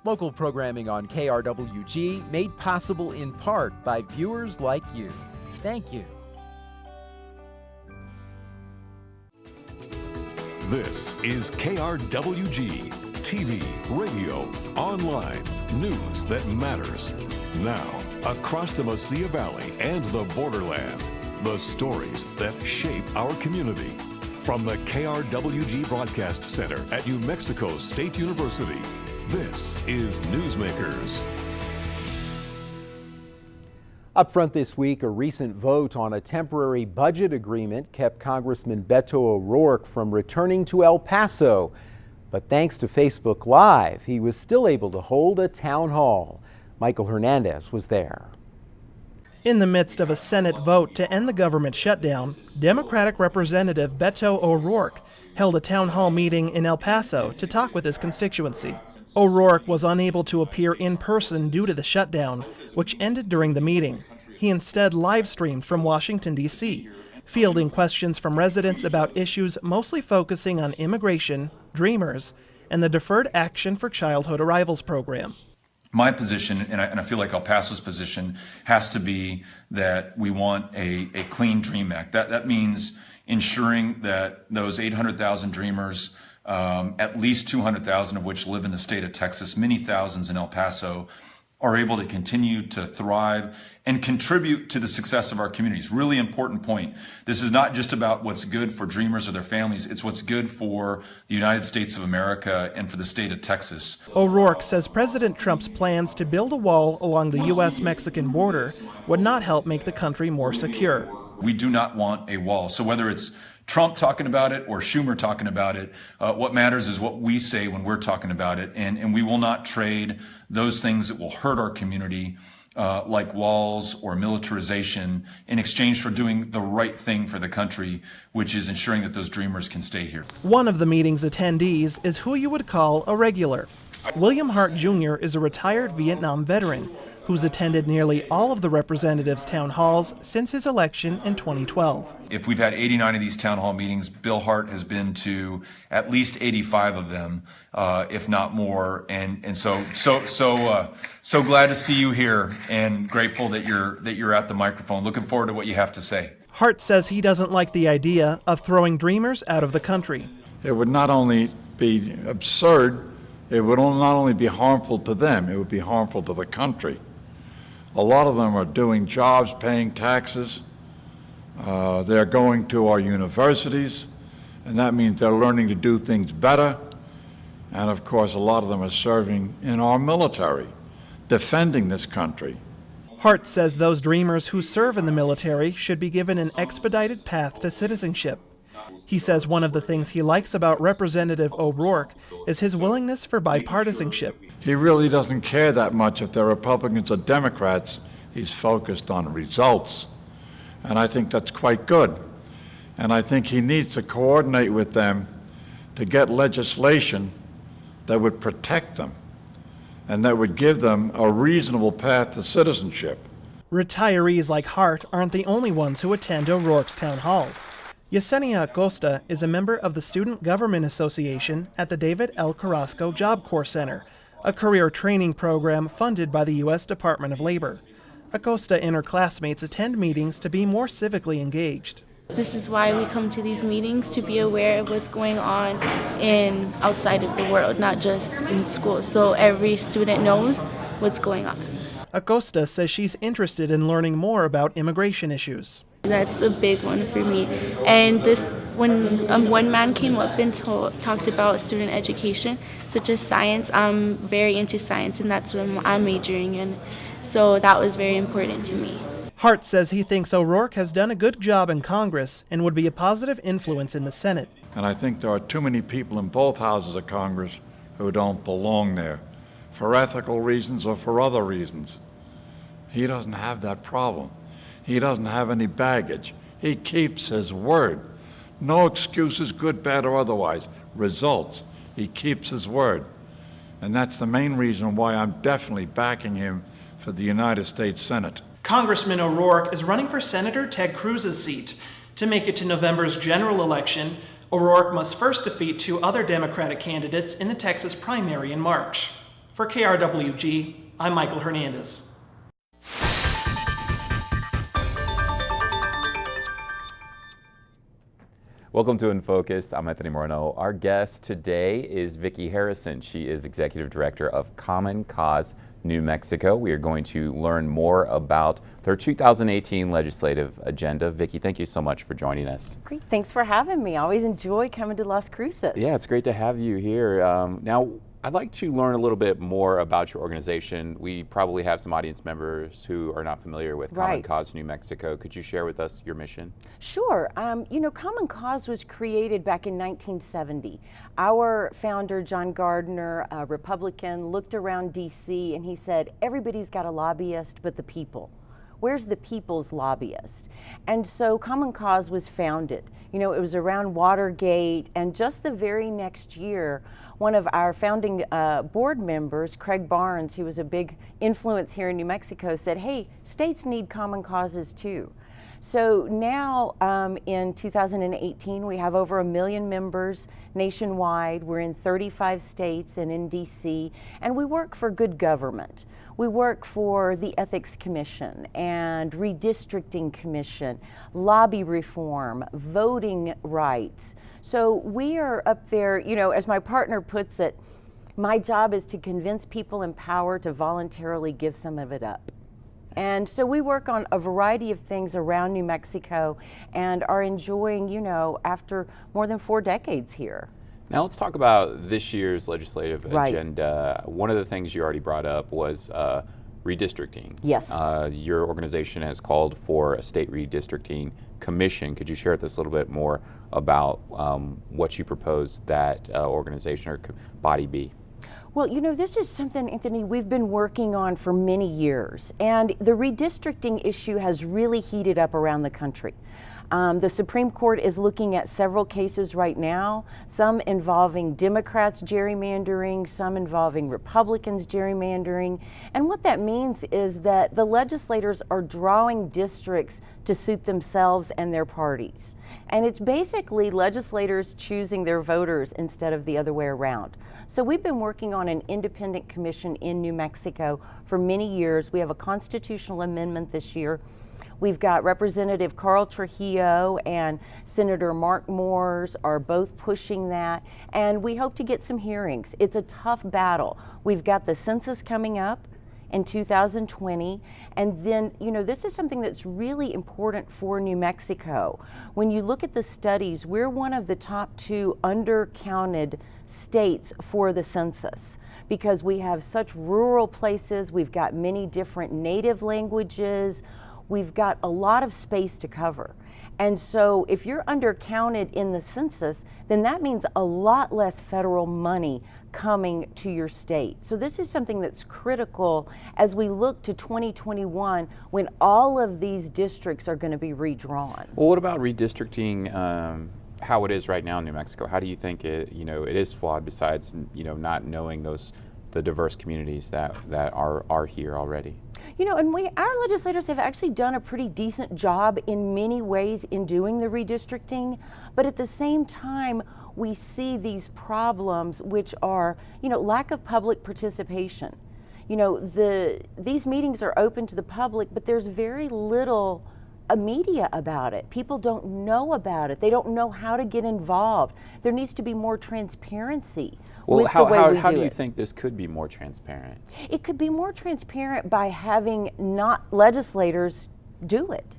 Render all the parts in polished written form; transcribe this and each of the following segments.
Local programming on KRWG made possible in part by viewers like you. Thank you. This is KRWG, TV, radio, online, news that matters. Now, across the Mesilla Valley and the borderland, the stories that shape our community. From the KRWG Broadcast Center at New Mexico State University, this is Newsmakers. Up front this week, a recent vote on a temporary budget agreement kept Congressman Beto O'Rourke from returning to El Paso. But thanks to Facebook Live, he was still able to hold a town hall. Michael Hernandez was there. In the midst of a Senate vote to end the government shutdown, Democratic Representative Beto O'Rourke held a town hall meeting in El Paso to talk with his constituency. O'Rourke was unable to appear in person due to the shutdown, which ended during the meeting. He instead live-streamed from Washington, D.C., fielding questions from residents about issues mostly focusing on immigration, Dreamers, and the Deferred Action for Childhood Arrivals program. My position, and I feel like El Paso's position, has to be that we want a clean DREAM Act. That means ensuring that those 800,000 Dreamers, at least 200,000 of which live in the state of Texas, many thousands in El Paso, are able to continue to thrive and contribute to the success of our communities. Really important point. This is not just about what's good for Dreamers or their families, it's what's good for the United States of America and for the state of Texas. O'Rourke says President Trump's plans to build a wall along the U.S.-Mexican border would not help make the country more secure. We do not want a wall. So whether it's Trump talking about it or Schumer talking about it, what matters is what we say when we're talking about it. And we will not trade those things that will hurt our community, like walls or militarization, in exchange for doing the right thing for the country, which is ensuring that those Dreamers can stay here. One of the meeting's attendees is who you would call a regular. William Hart Jr. is a retired Vietnam veteran who's attended nearly all of the representatives' town halls since his election in 2012. If we've had 89 of these town hall meetings, Bill Hart has been to at least 85 of them, if not more. And so glad to see you here, and grateful that you're at the microphone. Looking forward to what you have to say. Hart says he doesn't like the idea of throwing Dreamers out of the country. It would not only be absurd, it would not only be harmful to them, it would be harmful to the country. A lot of them are doing jobs, paying taxes. They're going to our universities, and that means they're learning to do things better. And of course, a lot of them are serving in our military, defending this country. Hart says those Dreamers who serve in the military should be given an expedited path to citizenship. He says one of the things he likes about Representative O'Rourke is his willingness for bipartisanship. He really doesn't care that much if they're Republicans or Democrats. He's focused on results. And I think that's quite good. And I think he needs to coordinate with them to get legislation that would protect them and that would give them a reasonable path to citizenship. Retirees like Hart aren't the only ones who attend O'Rourke's town halls. Yesenia Acosta is a member of the Student Government Association at the David L. Carrasco Job Corps Center, a career training program funded by the U.S. Department of Labor. Acosta and her classmates attend meetings to be more civically engaged. This is why we come to these meetings, to be aware of what's going on outside of the world, not just in school, so every student knows what's going on. Acosta says she's interested in learning more about immigration issues. That's a big one for me. And when one man came up and talked about student education, such as science, I'm very into science, and that's what I'm majoring in. So that was very important to me. Hart says he thinks O'Rourke has done a good job in Congress and would be a positive influence in the Senate. And I think there are too many people in both houses of Congress who don't belong there, for ethical reasons or for other reasons. He doesn't have that problem. He doesn't have any baggage. He keeps his word. No excuses, good, bad, or otherwise. Results. He keeps his word. And that's the main reason why I'm definitely backing him for the United States Senate. Congressman O'Rourke is running for Senator Ted Cruz's seat. To make it to November's general election, O'Rourke must first defeat two other Democratic candidates in the Texas primary in March. For KRWG, I'm Michael Hernandez. Welcome to In Focus. I'm Anthony Moreno. Our guest today is Viki Harrison. She is Executive Director of Common Cause New Mexico. We are going to learn more about their 2018 legislative agenda. Viki, thank you so much for joining us. Great, thanks for having me. I always enjoy coming to Las Cruces. Yeah, it's great to have you here. Now, I'd like to learn a little bit more about your organization. We probably have some audience members who are not familiar with Common Cause New Mexico. Could you share with us your mission? Sure. Common Cause was created back in 1970. Our founder, John Gardner, a Republican, looked around D.C. and he said, everybody's got a lobbyist but the people. Where's the people's lobbyist? And so Common Cause was founded. It was around Watergate, and just the very next year, one of our founding board members, Craig Barnes, who was a big influence here in New Mexico, said, hey, states need common causes too. So now in 2018, we have over 1 million members nationwide. We're in 35 states and in DC, and we work for good government. We work for the Ethics Commission and Redistricting Commission, lobby reform, voting rights. So we are up there, as my partner puts it, my job is to convince people in power to voluntarily give some of it up. And so we work on a variety of things around New Mexico and are enjoying, after more than 4 decades here. Now let's talk about this year's legislative agenda. One of the things you already brought up was redistricting. Yes. Your organization has called for a state redistricting commission. Could you share with us a little bit more about what you propose that organization or body be? Well, this is something, Anthony, we've been working on for many years, and the redistricting issue has really heated up around the country. The Supreme Court is looking at several cases right now, some involving Democrats gerrymandering, some involving Republicans gerrymandering. And what that means is that the legislators are drawing districts to suit themselves and their parties. And it's basically legislators choosing their voters instead of the other way around. So we've been working on an independent commission in New Mexico for many years. We have a constitutional amendment this year. We've got Representative Carl Trujillo and Senator Mark Moores are both pushing that, and we hope to get some hearings. It's a tough battle. We've got the census coming up in 2020, and then, this is something that's really important for New Mexico. When you look at the studies, we're one of the top 2 undercounted states for the census because we have such rural places, we've got many different native languages, we've got a lot of space to cover. And so if you're undercounted in the census, then that means a lot less federal money coming to your state. So this is something that's critical as we look to 2021 when all of these districts are going to be redrawn. Well, what about redistricting how it is right now in New Mexico? How do you think it is flawed besides, not knowing the diverse communities that are here already? And our legislators have actually done a pretty decent job in many ways in doing the redistricting, but at the same time, we see these problems which are, lack of public participation. These meetings are open to the public, but there's very little media about it. People don't know about it. They don't know how to get involved. There needs to be more transparency. Well, how do you think this could be more transparent? It could be more transparent by having not legislators do it,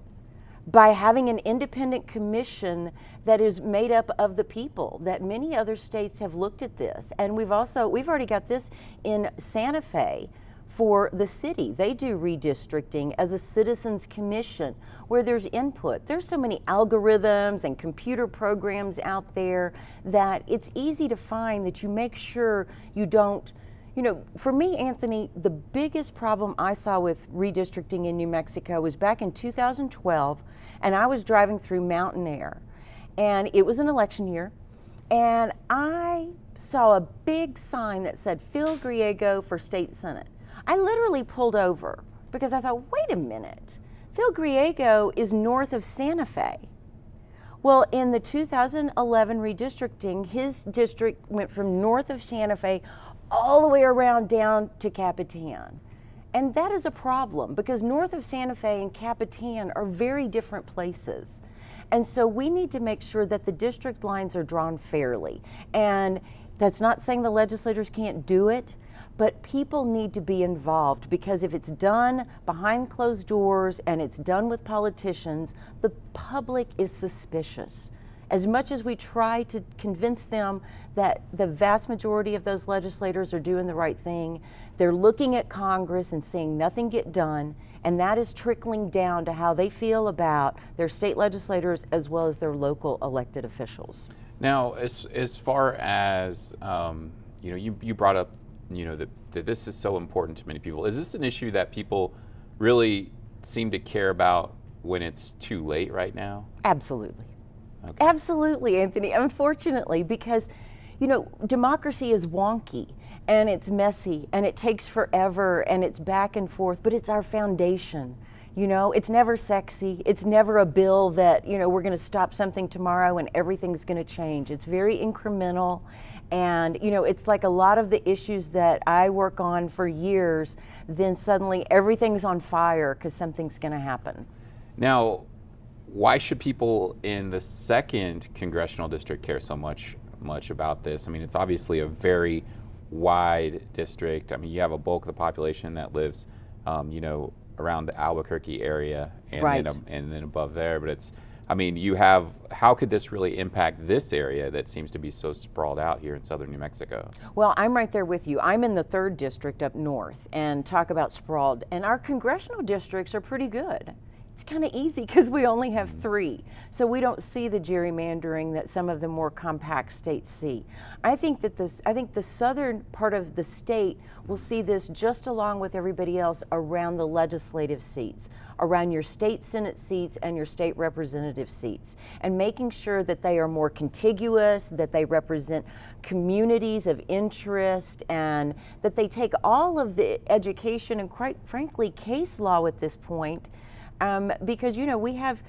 by having an independent commission that is made up of the people. That many other states have looked at this, and we've already got this in Santa Fe. For the city, they do redistricting as a citizens commission where there's input. There's so many algorithms and computer programs out there that it's easy to find that you make sure you don't, for me, Anthony, the biggest problem I saw with redistricting in New Mexico was back in 2012, and I was driving through Mountain Air, and it was an election year, and I saw a big sign that said Phil Griego for state senate. I literally pulled over because I thought, wait a minute, Phil Griego is north of Santa Fe. Well, in the 2011 redistricting, his district went from north of Santa Fe all the way around down to Capitan. And that is a problem because north of Santa Fe and Capitan are very different places. And so we need to make sure that the district lines are drawn fairly. And that's not saying the legislators can't do it, but people need to be involved because if it's done behind closed doors and it's done with politicians, the public is suspicious. As much as we try to convince them that the vast majority of those legislators are doing the right thing, they're looking at Congress and seeing nothing get done, and that is trickling down to how they feel about their state legislators as well as their local elected officials. Now, as far as, you brought up, that this is so important to many people. Is this an issue that people really seem to care about when it's too late right now? Absolutely. Okay. Absolutely, Anthony. Unfortunately, because, democracy is wonky and it's messy and it takes forever and it's back and forth, but it's our foundation. It's never sexy. It's never a bill that, we're going to stop something tomorrow and everything's going to change. It's very incremental. And, it's like a lot of the issues that I work on for years, then suddenly everything's on fire because something's going to happen. Now, why should people in the 2nd Congressional District care so much about this? I mean, it's obviously a very wide district. I mean, you have a bulk of the population that lives, around the Albuquerque area and, right. and then above there. But how could this really impact this area that seems to be so sprawled out here in southern New Mexico? Well, I'm right there with you. I'm in the 3rd district up north, and talk about sprawled. And our congressional districts are pretty good. It's kind of easy because we only have 3. So we don't see the gerrymandering that some of the more compact states see. I think the southern part of the state will see this just along with everybody else around the legislative seats, around your state Senate seats and your state representative seats, and making sure that they are more contiguous, that they represent communities of interest, and that they take all of the education and, quite frankly, case law at this point. Because, we have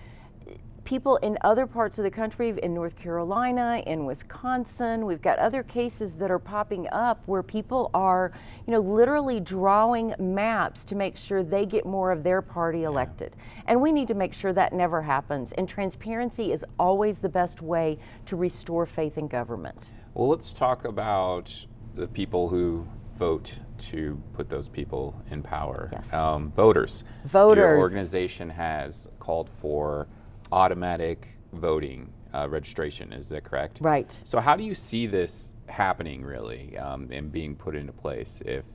people in other parts of the country, in North Carolina, in Wisconsin, we've got other cases that are popping up where people are, literally drawing maps to make sure they get more of their party elected. And we need to make sure that never happens. And transparency is always the best way to restore faith in government. Well, let's talk about the people who vote to put those people in power. Yes. Voters. Your Voters. organization has called for automatic voting registration. Is that correct? Right. So how do you see this happening, really, and being put into place if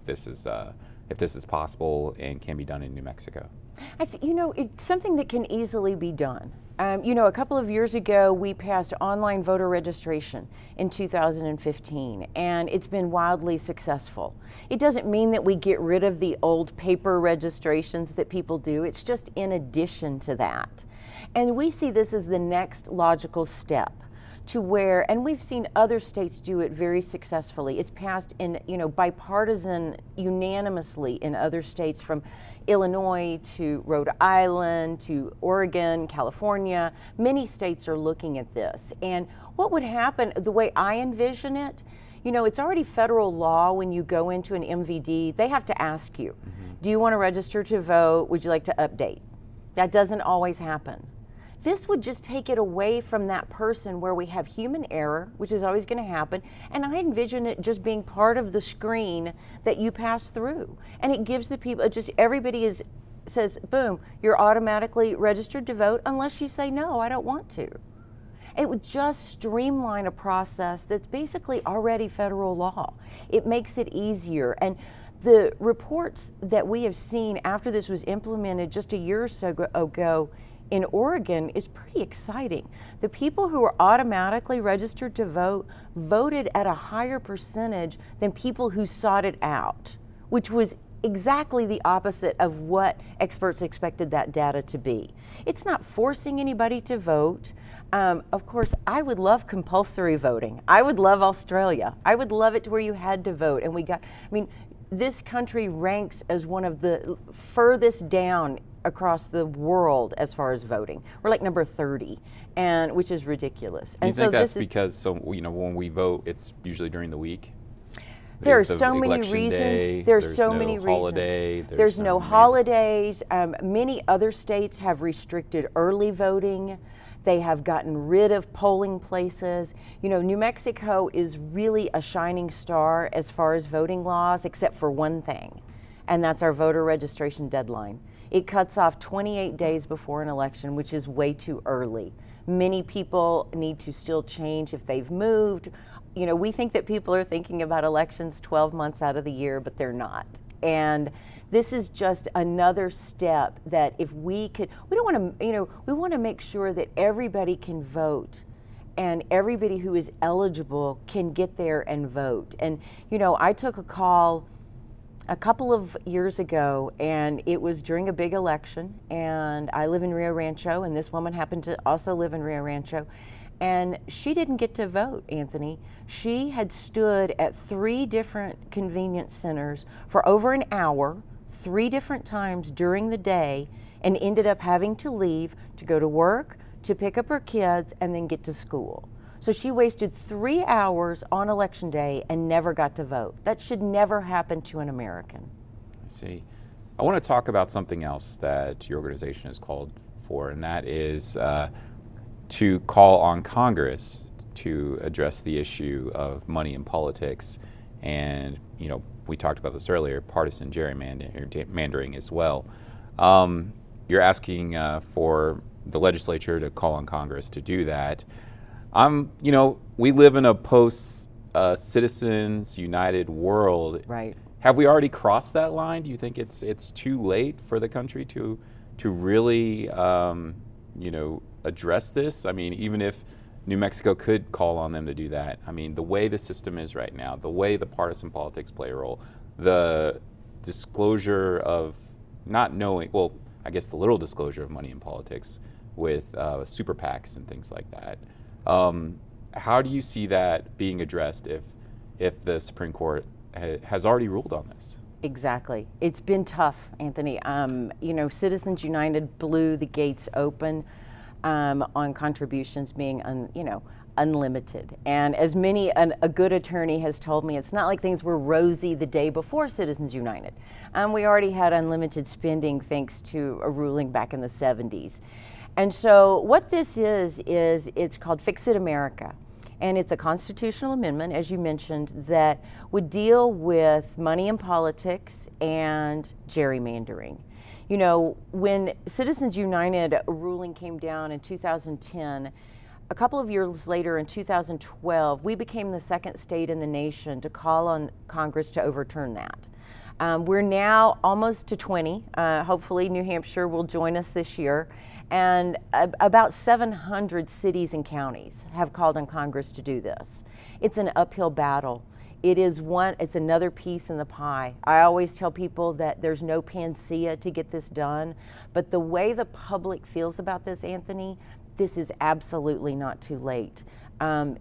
this is possible and can be done in New Mexico? It's something that can easily be done. A couple of years ago, we passed online voter registration in 2015, and it's been wildly successful. It doesn't mean that we get rid of the old paper registrations that people do. It's just in addition to that. And we see this as the next logical step to where, and we've seen other states do it very successfully. It's passed in, bipartisan, unanimously in other states, from Illinois to Rhode Island to Oregon, California. Many states are looking at this. And what would happen, the way I envision it, it's already federal law when you go into an MVD, they have to ask you, do you want to register to vote? Would you like to update? That doesn't always happen. This would just take it away from that person where we have human error, which is always going to happen, and I envision it just being part of the screen that you pass through. And it gives the people, everybody says, boom, you're automatically registered to vote unless you say, no, I don't want to. It would just streamline a process that's basically already federal law. It makes it easier. And the reports that we have seen after this was implemented just a year or so ago in Oregon is pretty exciting. The people who were automatically registered to vote voted at a higher percentage than people who sought it out, which was exactly the opposite of what experts expected that data to be. It's not forcing anybody to vote. Of course, I would love compulsory voting. I would love Australia. I would love it to where you had to vote. And this country ranks as one of the furthest down across the world as far as voting. We're like number 30, which is ridiculous. Do you think that's because when we vote, it's usually during the week? There are Is the so many election reasons. day, There's so no many holiday, reasons. There's no holidays. Many other states have restricted early voting. They have gotten rid of polling places. You know, New Mexico is really a shining star as far as voting laws, except for one thing, and that's our voter registration deadline. It cuts off 28 days before an election, which is way too early. Many people need to still change if they've moved. You know, we think that people are thinking about elections 12 months out of the year, but they're not. And this is just another step that if we could, we don't want to, you know, we want to make sure that everybody can vote and everybody who is eligible can get there and vote. And, you know, I took a call a couple of years ago, and it was during a big election, and I live in Rio Rancho, and this woman happened to also live in Rio Rancho, and she didn't get to vote, Anthony. She had stood at 3 different convenience centers for over an hour, 3 different times during the day, and ended up having to leave to go to work, to pick up her kids, and then get to school. So she wasted 3 hours on election day and never got to vote. That should never happen to an American. I see. I want to talk about something else that your organization has called for, and that is to call on Congress to address the issue of money in politics. And, you know, we talked about this earlier, partisan gerrymandering as well. You're asking for the legislature to call on Congress to do that. You know, we live in a post-Citizens United world. Right. Have we already crossed that line? Do you think it's too late for the country to really, you know, address this? I mean, even if New Mexico could call on them to do that, I mean, the way the system is right now, the way the partisan politics play a role, the disclosure of not knowing, well, I guess the little disclosure of money in politics with super PACs and things like that. How do you see that being addressed if the Supreme Court has already ruled on this? Exactly. It's been tough, Anthony. You know, Citizens United blew the gates open on contributions being, unlimited. And as a good attorney has told me, it's not like things were rosy the day before Citizens United. We already had unlimited spending thanks to a ruling back in the 70s. And so what this is it's called Fix It America. And it's a constitutional amendment, as you mentioned, that would deal with money in politics and gerrymandering. You know, when Citizens United ruling came down in 2010, a couple of years later in 2012, we became the second state in the nation to call on Congress to overturn that. We're now almost to 20. Hopefully New Hampshire will join us this year. And about 700 cities and counties have called on Congress to do this. It's an uphill battle. It's another piece in the pie. I always tell people that there's no panacea to get this done, but the way the public feels about this, Anthony, this is absolutely not too late.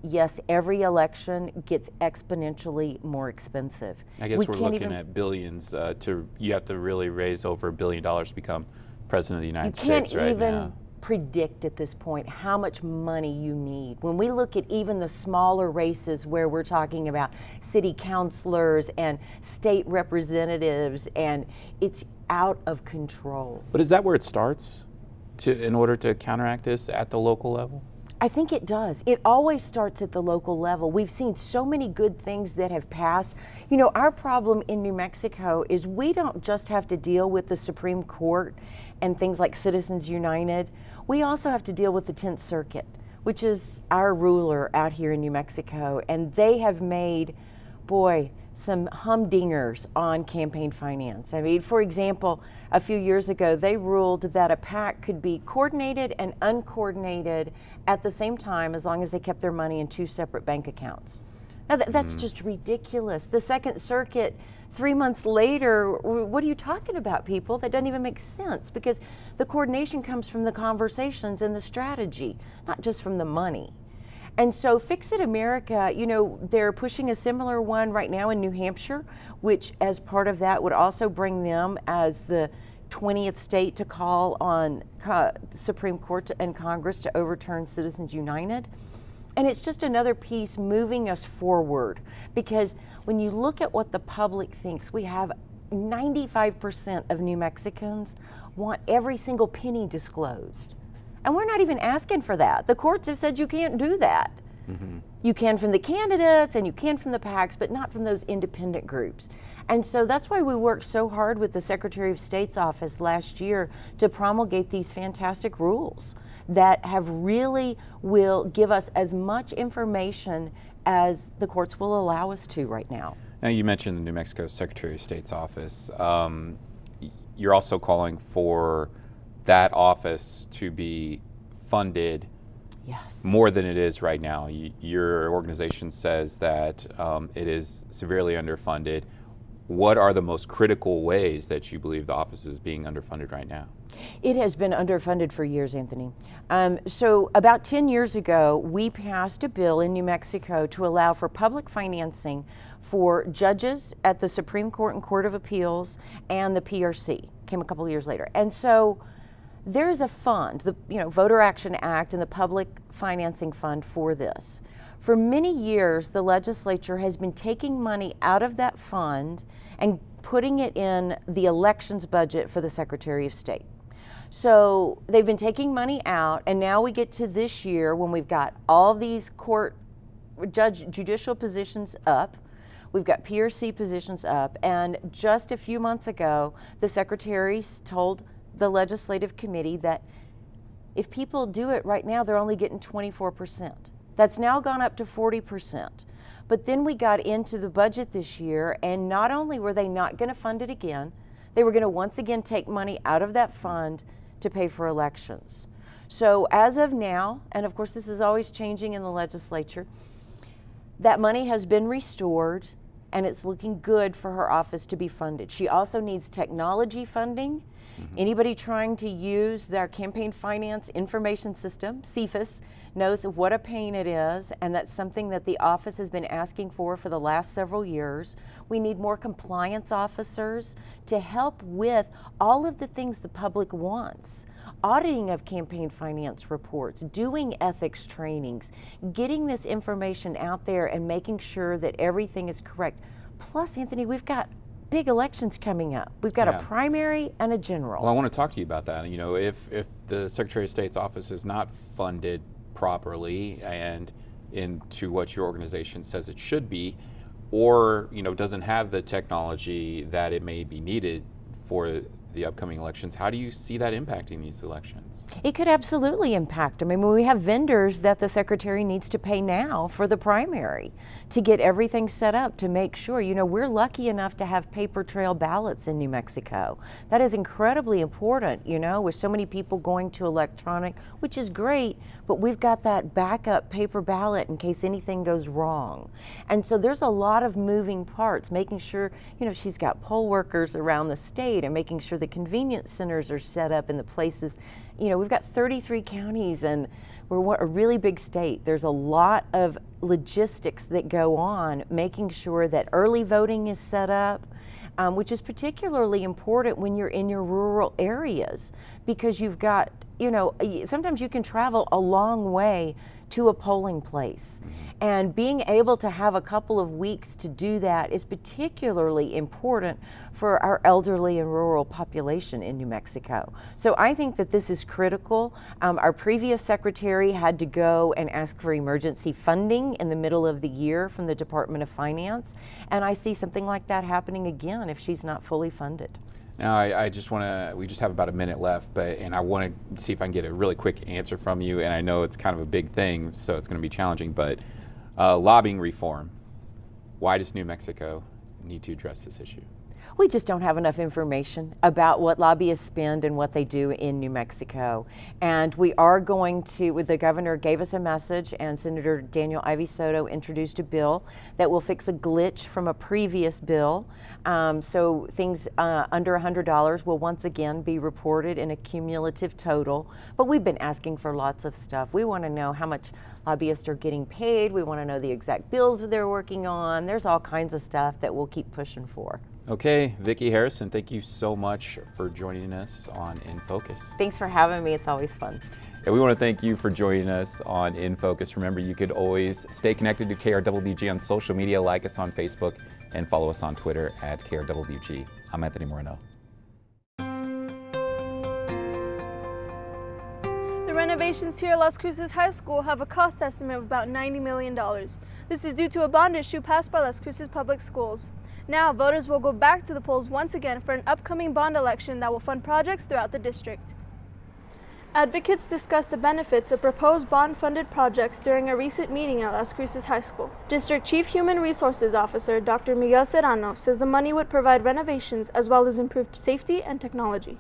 Yes, every election gets exponentially more expensive. I guess we're looking at billions. You have to really raise over $1 billion to become president of the United States right now. You can't even predict at this point how much money you need. When we look at even the smaller races where we're talking about city councilors and state representatives, and it's out of control. But is that where it starts in order to counteract this at the local level? I think it does. It always starts at the local level. We've seen so many good things that have passed. You know, our problem in New Mexico is we don't just have to deal with the Supreme Court and things like Citizens United. We also have to deal with the 10th Circuit, which is our ruler out here in New Mexico. And they have made, some humdingers on campaign finance. I mean, for example, a few years ago, they ruled that a PAC could be coordinated and uncoordinated at the same time as long as they kept their money in 2 separate bank accounts. Now, that's just ridiculous. The Second Circuit, 3 months later, what are you talking about, people? That doesn't even make sense, because the coordination comes from the conversations and the strategy, not just from the money. And so Fix It America, you know, they're pushing a similar one right now in New Hampshire, which as part of that would also bring them as the 20th state to call on the Supreme Court and Congress to overturn Citizens United. And it's just another piece moving us forward, because when you look at what the public thinks, we have 95% of New Mexicans want every single penny disclosed. And we're not even asking for that. The courts have said you can't do that. You can from the candidates and you can from the PACs, but not from those independent groups. And so that's why we worked so hard with the Secretary of State's office last year to promulgate these fantastic rules that have really will give us as much information as the courts will allow us to right now. Now, you mentioned the New Mexico Secretary of State's office. You're also calling for that office to be funded more than it is right now. Your organization says that it is severely underfunded. What are the most critical ways that you believe the office is being underfunded right now? It has been underfunded for years, Anthony. So about 10 years ago, we passed a bill in New Mexico to allow for public financing for judges at the Supreme Court and Court of Appeals and the PRC. Came a couple of years later. And so there is a fund, the Voter Action Act and the Public Financing Fund for this. For many years, the legislature has been taking money out of that fund and putting it in the elections budget for the Secretary of State. So they've been taking money out, and now we get to this year when we've got all these judicial positions up. We've got PRC positions up, and just a few months ago, the Secretary told the Legislative Committee that if people do it right now, they're only getting 24%. That's now gone up to 40%. But then we got into the budget this year, and not only were they not going to fund it again, they were going to once again take money out of that fund to pay for elections. So as of now, and of course this is always changing in the legislature, that money has been restored, and it's looking good for her office to be funded. She also needs technology funding. Anybody trying to use their campaign finance information system, CFIS, knows what a pain it is, and that's something that the office has been asking for the last several years. We need more compliance officers to help with all of the things the public wants. Auditing of campaign finance reports, doing ethics trainings, getting this information out there and making sure that everything is correct. Plus, Anthony, we've got big elections coming up. We've got a primary and a general. Well, I want to talk to you about that. If the Secretary of State's office is not funded properly and into what your organization says it should be, or doesn't have the technology that it may be needed for the upcoming elections, how do you see that impacting these elections? It could absolutely impact them. I mean, we have vendors that the Secretary needs to pay now for the primary to get everything set up to make sure. We're lucky enough to have paper trail ballots in New Mexico. That is incredibly important, with so many people going to electronic, which is great, but we've got that backup paper ballot in case anything goes wrong. And so there's a lot of moving parts, making sure, she's got poll workers around the state and making sure the convenience centers are set up in the places. We've got 33 counties and we're a really big state. There's a lot of logistics that go on, making sure that early voting is set up, which is particularly important when you're in your rural areas, because you've got, sometimes you can travel a long way to a polling place. And being able to have a couple of weeks to do that is particularly important for our elderly and rural population in New Mexico. So I think that this is critical. Our previous secretary had to go and ask for emergency funding in the middle of the year from the Department of Finance, and I see something like that happening again if she's not fully funded. Now, I just want to, we just have about a minute left, and I want to see if I can get a really quick answer from you, and I know it's kind of a big thing, so it's going to be challenging, but lobbying reform, why does New Mexico need to address this issue? We just don't have enough information about what lobbyists spend and what they do in New Mexico. And we are going to, the governor gave us a message, and Senator Daniel Ivey Soto introduced a bill that will fix a glitch from a previous bill. So things under $100 will once again be reported in a cumulative total. But we've been asking for lots of stuff. We want to know how much lobbyists are getting paid. We want to know the exact bills they're working on. There's all kinds of stuff that we'll keep pushing for. Okay, Viki Harrison, thank you so much for joining us on In Focus. Thanks for having me. It's always fun. And we want to thank you for joining us on In Focus. Remember, you could always stay connected to KRWG on social media, like us on Facebook, and follow us on Twitter at KRWG. I'm Anthony Moreno. The renovations here at Las Cruces High School have a cost estimate of about $90 million. This is due to a bond issue passed by Las Cruces Public Schools. Now, voters will go back to the polls once again for an upcoming bond election that will fund projects throughout the district. Advocates discussed the benefits of proposed bond-funded projects during a recent meeting at Las Cruces High School. District Chief Human Resources Officer Dr. Miguel Serrano says the money would provide renovations as well as improved safety and technology.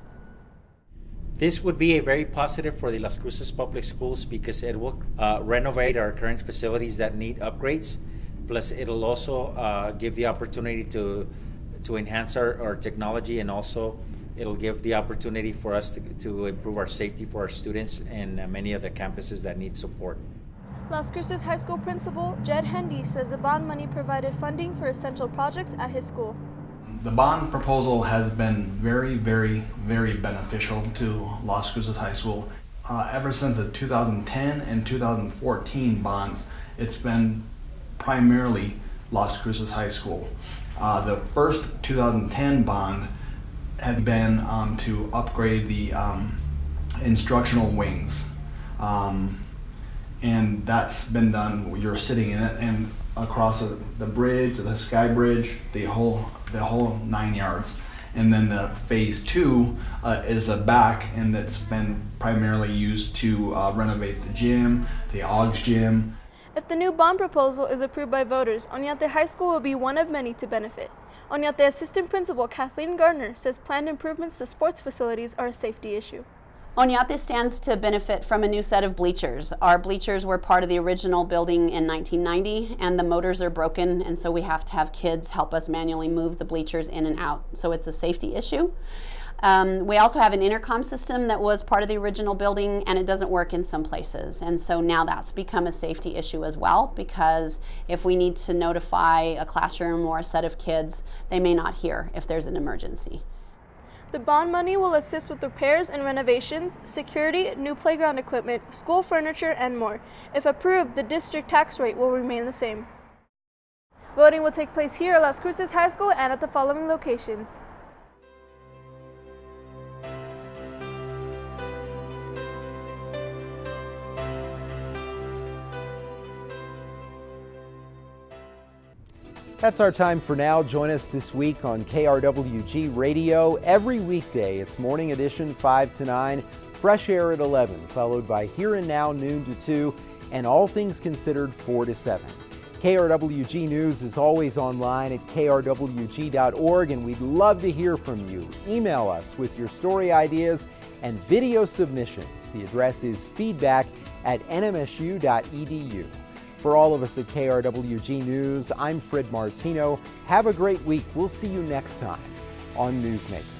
This would be a very positive for the Las Cruces Public Schools because it will renovate our current facilities that need upgrades. Plus, it'll also give the opportunity to enhance our technology, and also it'll give the opportunity for us to improve our safety for our students and many of the campuses that need support. Las Cruces High School Principal Jed Hendy says the bond money provided funding for essential projects at his school. The bond proposal has been very, very, very beneficial to Las Cruces High School. Ever since the 2010 and 2014 bonds, it's been primarily Las Cruces High School. The first 2010 bond had been to upgrade the instructional wings. And that's been done. You're sitting in it, and across the bridge, the sky bridge, the whole 9 yards. And then the phase 2 is a back, and that's been primarily used to renovate the gym, the Augs gym. If the new bond proposal is approved by voters, Oñate High School will be one of many to benefit. Oñate Assistant Principal Kathleen Gardner says planned improvements to sports facilities are a safety issue. Oñate stands to benefit from a new set of bleachers. Our bleachers were part of the original building in 1990, and the motors are broken, and so we have to have kids help us manually move the bleachers in and out. So it's a safety issue. We also have an intercom system that was part of the original building, and it doesn't work in some places. And so now that's become a safety issue as well, because if we need to notify a classroom or a set of kids, they may not hear if there's an emergency. The bond money will assist with repairs and renovations, security, new playground equipment, school furniture, and more. If approved, the district tax rate will remain the same. Voting will take place here at Las Cruces High School and at the following locations. That's our time for now. Join us this week on KRWG Radio. Every weekday, it's Morning Edition 5 to 9, Fresh Air at 11, followed by Here and Now noon to 2, and All Things Considered 4 to 7. KRWG News is always online at krwg.org, and we'd love to hear from you. Email us with your story ideas and video submissions. The address is feedback@nmsu.edu. For all of us at KRWG News, I'm Fred Martino. Have a great week. We'll see you next time on Newsmakers.